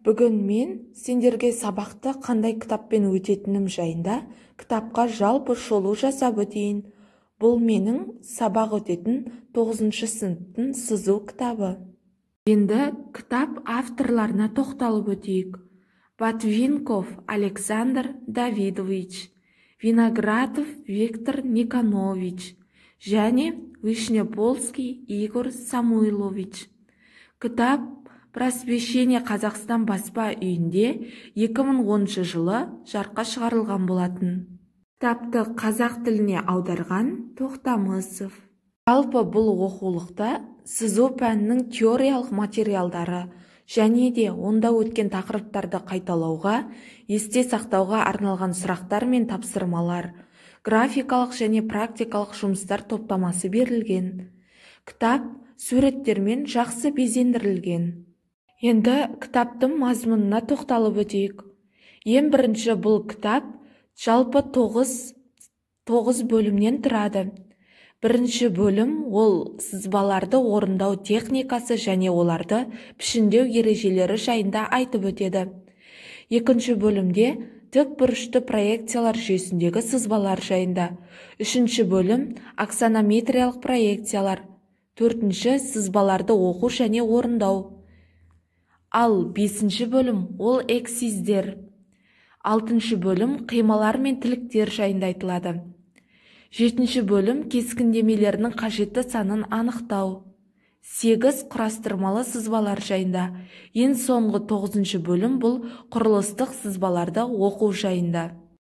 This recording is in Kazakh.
Бүгін мен сендерге сабақты қандай кітаппен өтетінім жайында кітапқа жалпы шолу жасап өтейін. Бұл менің сабақ өтетін 9-шы сыныптың сызу кітабы. Енді кітап авторларына тоқталып өтейік. Ботвинков Александр Давидович, Виноградов Виктор Никонович және Вишнепольский Игорь Самойлович. Кітап Просвещение Қазақстан баспа үйінде 2010 жылы жарыққа шығарылған болатын. Кітапты қазақ тіліне аударған Тоқтамысов. Жалпы бұл оқулықта сызу пәнінің теориялық материалдары және де онда өткен тақырыптарды қайталауға, есте сақтауға арналған сұрақтар мен тапсырмалар, графикалық және практикалық жұмыстар топтамасы берілген. Кітап суреттермен жақсы безендірілген. Енді кітаптың мазмұнына тоқталып өтейік. Ең бірінші бұл кітап жалпы 9 бөлімнен тұрады. Бірінші бөлім ол сызбаларды орындау техникасы және оларды пішіндеу ережелері жайында айтып өтеді. Екінші бөлімде тік бұрышты проекциялар жүйесіндегі сызбалар жайында. Үшінші бөлім аксонометриялық проекциялар. Төртінші сызбаларды оқу және орындау. Ал 5-ші бөлім ол эксиздер. 6-шы бөлім қималар мен тіліктер жайында айтылады. 7-ші бөлім кескіндемелерінің қажетті санын анықтау. 8 құрастырмалы сызбалар жайында. Ең соңғы 9-ші бөлім бұл құрылыстық сызбаларды оқу жайында.